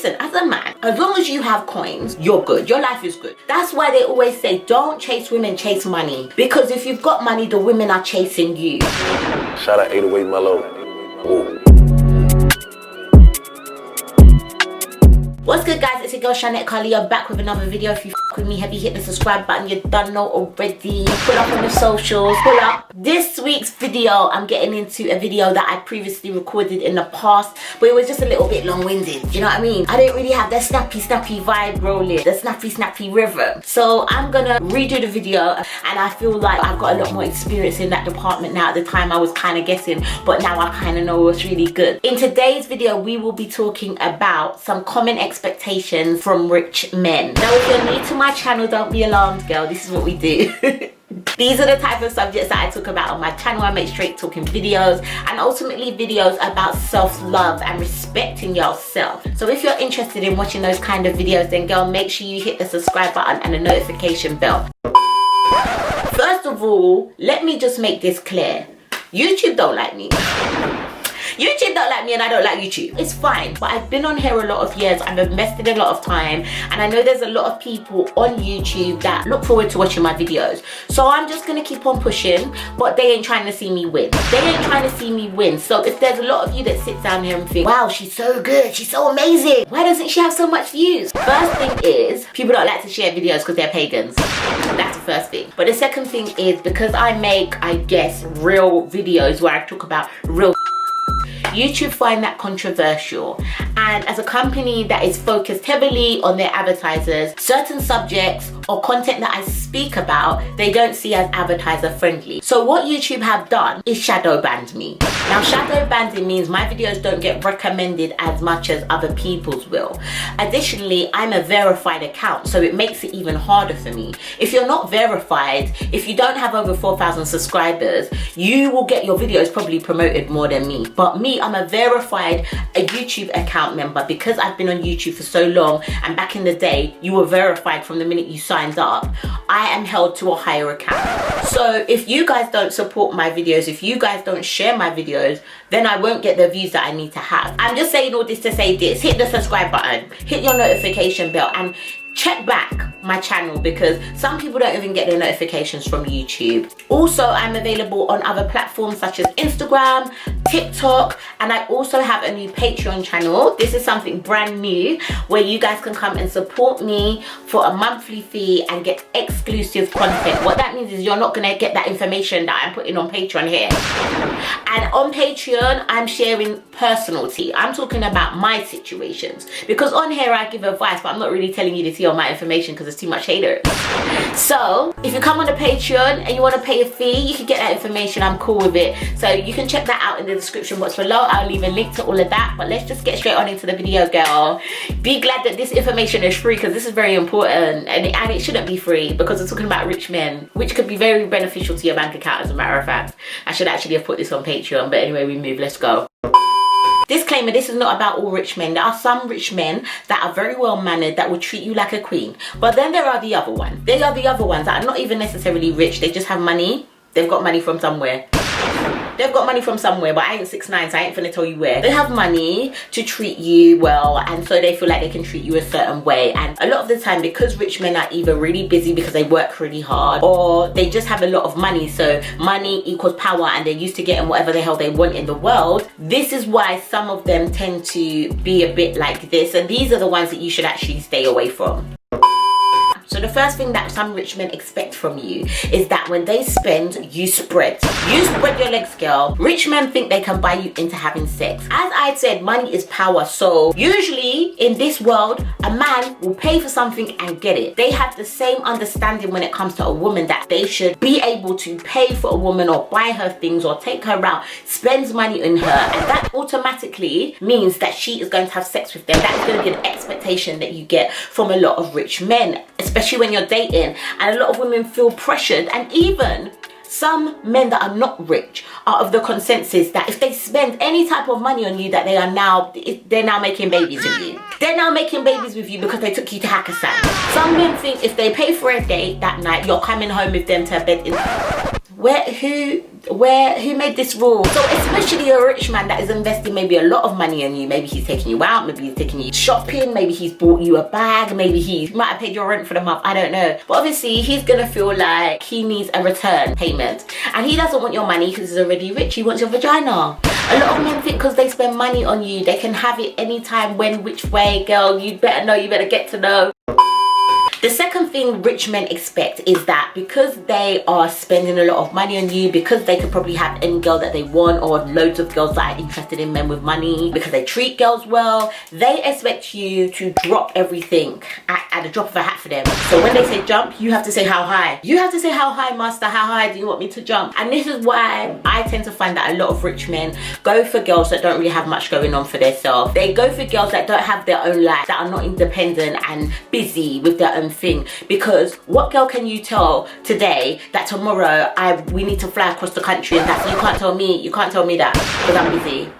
listen, as a man, as long as you have coins, you're good. Your life is good. That's why they always say, don't chase women, chase money. Because if you've got money, the women are chasing you. Shout out 808 Mellow. Whoa. What's good, guys? It's your girl Shanette Carleo back with another video. If you f with me heavy, hit the subscribe button. You done know already. Pull up on the socials. Pull up. This week's video, I'm getting into a video that I previously recorded in the past, but it was just a little bit long-winded. You know what I mean? I didn't really have the snappy vibe rolling, the snappy rhythm. So I'm gonna redo the video, and I feel like I've got a lot more experience in that department now. At the time I was kind of guessing, but now I kind of know what's really good. In today's video, we will be talking about some common expectations from rich men. Now, if you're new to my channel, don't be alarmed, girl. This is what we do. These are the type of subjects that I talk about on my channel. I make straight talking videos, and ultimately videos about self-love and respecting yourself. So if you're interested in watching those kind of videos, then girl, make sure you hit the subscribe button and the notification bell. First of all, let me just make this clear. YouTube don't like me. YouTube don't like me, and I don't like YouTube. It's fine, but I've been on here a lot of years. I've invested a lot of time, and I know there's a lot of people on YouTube that look forward to watching my videos. So I'm just gonna keep on pushing, but they ain't trying to see me win. They ain't trying to see me win. So if there's a lot of you that sit down here and think, wow, she's so good, she's so amazing, why doesn't she have so much views? First thing is, people don't like to share videos because they're pagans. That's the first thing. But the second thing is, because I make, I guess, real videos where I talk about real, YouTube find that controversial, and as a company that is focused heavily on their advertisers, certain subjects or content that I speak about, they don't see as advertiser friendly. So what YouTube have done is shadow banned me. Now, shadow banning means my videos don't get recommended as much as other people's will. Additionally, I'm a verified account, so it makes it even harder for me. If you're not verified, if you don't have over 4,000 subscribers, you will get your videos probably promoted more than me. But me, I'm a verified YouTube account member because I've been on YouTube for so long, and back in the day, you were verified from the minute you signed up. I am held to a higher account. So if you guys don't support my videos, if you guys don't share my videos, then I won't get the views that I need to have. I'm just saying all this to say this. Hit the subscribe button, hit your notification bell, and check back my channel, because some people don't even get their notifications from YouTube. Also, I'm available on other platforms such as Instagram, TikTok, and I also have a new Patreon channel. This is something brand new where you guys can come and support me for a monthly fee and get exclusive content. What that means is you're not gonna get that information that I'm putting on Patreon here. And on Patreon, I'm sharing personal tea. I'm talking about my situations, because on here I give advice, but I'm not really telling you to see all my information because there's too much haters. So if you come on the Patreon and you want to pay a fee, you can get that information. I'm cool with it. So you can check that out in the description box below. I'll leave a link to all of that. But let's just get straight on into the video, girl. Be glad that this information is free, because this is very important, and it shouldn't be free, because we're talking about rich men, which could be very beneficial to your bank account, as a matter of fact. I should actually have put this on Patreon, but anyway, we move. Let's go. Disclaimer, this is not about all rich men. There are some rich men that are very well mannered, that will treat you like a queen. But then there are the other ones. They are the other ones that are not even necessarily rich. They just have money. They've got money from somewhere. They've got money from somewhere, but I ain't 6'9", so I ain't finna tell you where. They have money to treat you well, and so they feel like they can treat you a certain way. And a lot of the time, because rich men are either really busy because they work really hard, or they just have a lot of money, so money equals power, and they're used to getting whatever the hell they want in the world. This is why some of them tend to be a bit like this, and these are the ones that you should actually stay away from. So the first thing that some rich men expect from you is that when they spend, you spread. You spread your legs, girl. Rich men think they can buy you into having sex. As I said, money is power. So usually in this world, a man will pay for something and get it. They have the same understanding when it comes to a woman, that they should be able to pay for a woman or buy her things or take her out, spends money on her, and that automatically means that she is going to have sex with them. That's going to be an expectation that you get from a lot of rich men, especially when you're dating, and a lot of women feel pressured. And even some men that are not rich are of the consensus that if they spend any type of money on you, that they're now making babies with you. They're now making babies with you because they took you to Hakkasan. Some men think if they pay for a date that night, you're coming home with them to bed. Who Who made this rule? So especially a rich man that is investing maybe a lot of money on you. Maybe he's taking you out, maybe he's taking you shopping, maybe he's bought you a bag, maybe he might have paid your rent for the month, I don't know. But obviously he's gonna feel like he needs a return payment. And he doesn't want your money because he's already rich, he wants your vagina. A lot of men think because they spend money on you, they can have it anytime, when, which way. Girl, you better know, you better get to know. The second thing rich men expect is that because they are spending a lot of money on you, because they could probably have any girl that they want, or loads of girls that are interested in men with money, because they treat girls well, they expect you to drop everything at the drop of a hat for them. So when they say jump, you have to say how high. You have to say how high, master, how high do you want me to jump? And this is why I tend to find that a lot of rich men go for girls that don't really have much going on for themselves. They go for girls that don't have their own life, that are not independent and busy with their own thing. Because what girl can you tell today that tomorrow we need to fly across the country, and that you can't tell me that because I'm busy,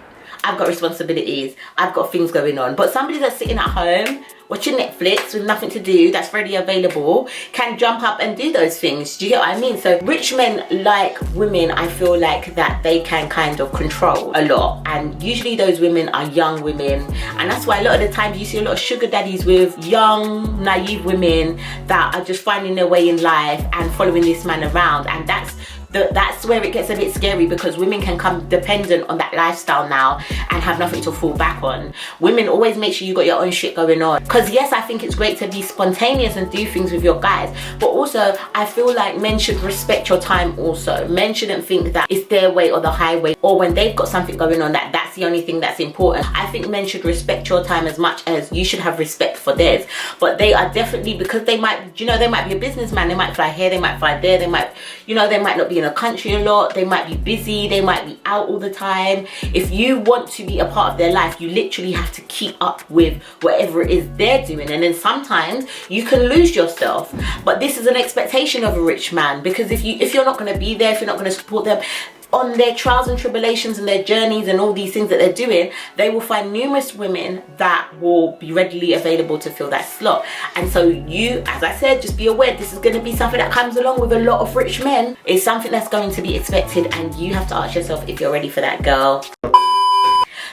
I've got responsibilities, I've got things going on. But somebody that's sitting at home watching Netflix with nothing to do, that's readily available, can jump up and do those things. Do you get what I mean? So rich men like women, I feel like, that they can kind of control a lot. And usually those women are young women. And that's why a lot of the times you see a lot of sugar daddies with young, naive women that are just finding their way in life and following this man around. And that's where it gets a bit scary, because women can come dependent on that lifestyle now and have nothing to fall back on. Women, always make sure you got your own shit going on. Because yes, I think it's great to be spontaneous and do things with your guys, but also I feel like men should respect your time also. Men shouldn't think that it's their way or the highway, or when they've got something going on, that's the only thing that's important. I think men should respect your time as much as you should have respect for theirs. But they are definitely, because they might, they might be a businessman, they might fly here, they might fly there, they might not be in a country a lot, they might be busy, they might be out all the time. If you want to be a part of their life, you literally have to keep up with whatever it is they're doing. And then sometimes you can lose yourself. But this is an expectation of a rich man, because if you're not going to be there, if you're not going to support them on their trials and tribulations and their journeys and all these things that they're doing, they will find numerous women that will be readily available to fill that slot. And so you, as I said, just be aware, this is going to be something that comes along with a lot of rich men. It's something that's going to be expected, and you have to ask yourself if you're ready for that, girl.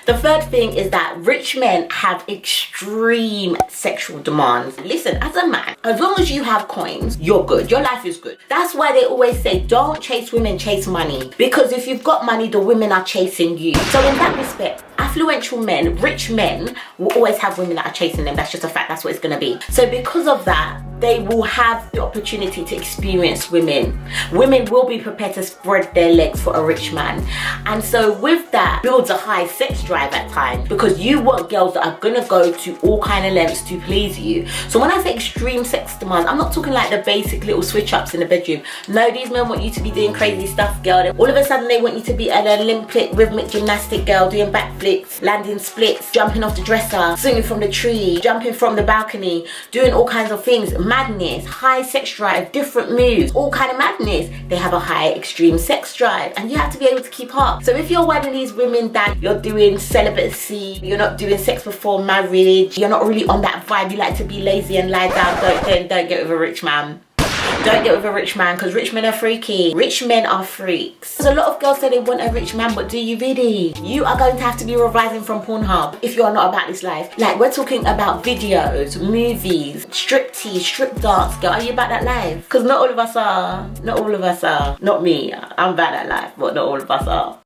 The third thing is that rich men have extreme sexual demands. Listen, as a man, as long as you have coins, you're good. Your life is good. That's why they always say, don't chase women, chase money. Because if you've got money, the women are chasing you. So in that respect, affluential men, rich men, will always have women that are chasing them. That's just a fact. That's what it's going to be. So because of that, they will have the opportunity to experience women. Women will be prepared to spread their legs for a rich man. And so with that builds a high sex drive at times, because you want girls that are gonna go to all kind of lengths to please you. So when I say extreme sex demands, I'm not talking like the basic little switch ups in the bedroom. No, these men want you to be doing crazy stuff, girl. All of a sudden they want you to be an Olympic rhythmic gymnastic girl, doing backflips, landing splits, jumping off the dresser, swinging from the tree, jumping from the balcony, doing all kinds of things. Madness, high sex drive, different moves, all kind of madness. They have a high extreme sex drive, and you have to be able to keep up. So if you're one of these women that you're doing celibacy, you're not doing sex before marriage, you're not really on that vibe, you like to be lazy and lie down, don't get with a rich man. Don't get with a rich man, because rich men are freaky. Rich men are freaks. There's a lot of girls say they want a rich man, but do you really? You are going to have to be revising from Pornhub if you're not about this life. Like, we're talking about videos, movies, striptease, strip dance. Girl, are you about that life? Because not all of us are. Not all of us are. Not me. I'm about that life, but not all of us are.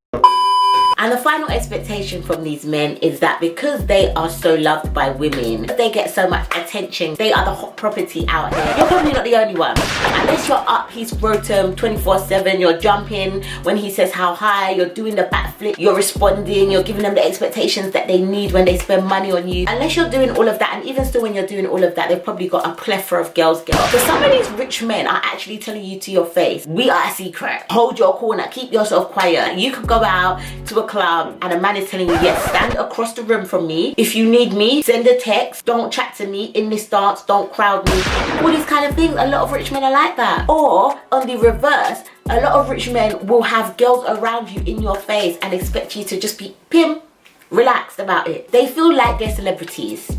And the final expectation from these men is that because they are so loved by women, they get so much attention, they are the hot property out here. You're probably not the only one. Unless you're up his scrotum 24/7, you're jumping when he says how high, you're doing the backflip, you're responding, you're giving them the expectations that they need when they spend money on you. Unless you're doing all of that, and even still when you're doing all of that, they've probably got a plethora of girls, girl. So some of these rich men are actually telling you to your face, we are a secret. Hold your corner, keep yourself quiet. You could go out to a club and a man is telling you, yes, stand across the room from me. If you need me, send a text. Don't chat to me in this dance. Don't crowd me. All these kind of things. A lot of rich men are like that. Or on the reverse, a lot of rich men will have girls around you in your face and expect you to just be relaxed about it. They feel like they're celebrities.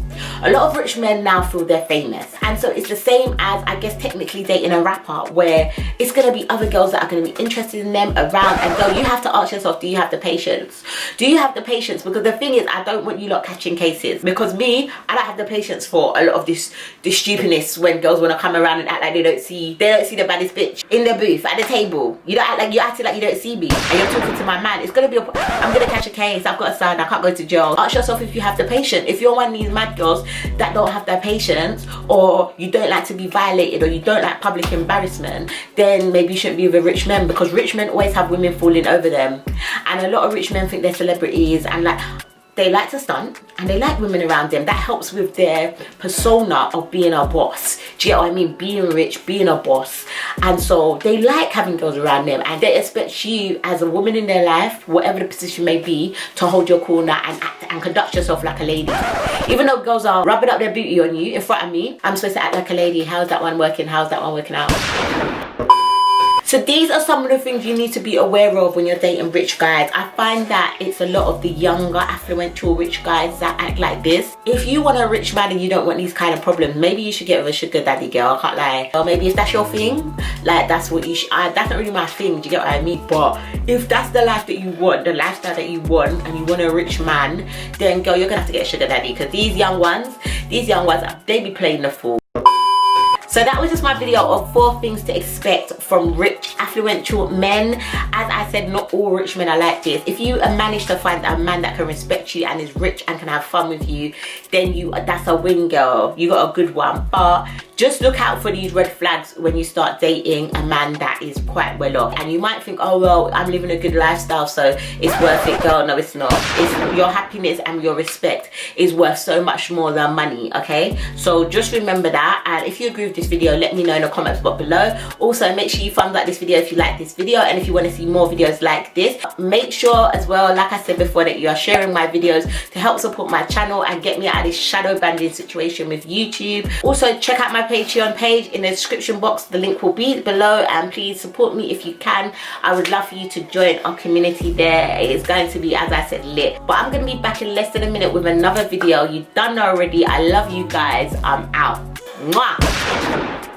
a lot of rich men now feel they're famous, and so it's the same as, I guess, technically dating a rapper, where it's going to be other girls that are going to be interested in them around. And girl, you have to ask yourself, do you have the patience? Do you have the patience? Because the thing is, I don't want you lot catching cases, because me, I don't have the patience for a lot of this stupidness when girls want to come around and act like they don't see the baddest bitch in the booth at the table. You don't act like, you're acting like you don't see me, and you're talking to my man. It's gonna be I'm gonna catch a case. I've got a son, I can't go to jail. Ask yourself if you have the patience. If you're one of these mad girls that don't have their patience, or you don't like to be violated, or you don't like public embarrassment, then maybe you shouldn't be with a rich man, because rich men always have women falling over them. And a lot of rich men think they're celebrities, and like, they like to stunt, and they like women around them. That helps with their persona of being a boss. Do you get what I mean? Being rich, being a boss. And so they like having girls around them, and they expect you as a woman in their life, whatever the position may be, to hold your corner and act and conduct yourself like a lady. Even though girls are rubbing up their booty on you in front of me, I'm supposed to act like a lady. How's that one working? How's that one working out? So these are some of the things you need to be aware of when you're dating rich guys. I find that it's a lot of the younger, affluential rich guys that act like this. If you want a rich man and you don't want these kind of problems, maybe you should get with a sugar daddy, girl. I can't lie. Or maybe if that's your thing, like, that's what you should. That's not really my thing, do you get what I mean? But if that's the life that you want, the lifestyle that you want, and you want a rich man, then girl, you're gonna have to get a sugar daddy, because these young ones, they be playing the fool. So that was just my video of 4 things to expect from rich, affluential men. As I said, not all rich men are like this. If you manage to find a man that can respect you and is rich and can have fun with you, then that's a win, girl. You got a good one. But just look out for these red flags when you start dating a man that is quite well off. And you might think, oh well, I'm living a good lifestyle, so it's worth it. Girl, no, it's not. It's your happiness and your respect is worth so much more than money, okay? So just remember that. And if you agree with this video, let me know in the comments box below. Also, make sure you thumbs up this video if you like this video, and if you want to see more videos like this. Make sure as well, like I said before, that you are sharing my videos to help support my channel and get me out of this shadow banding situation with YouTube. Also, check out my Patreon page in the description box. The link will be below, and please support me if you can. I would love for you to join our community there. It's going to be, as I said, lit. But I'm going to be back in less than a minute with another video. You done already. I love you guys. I'm out. Mwah.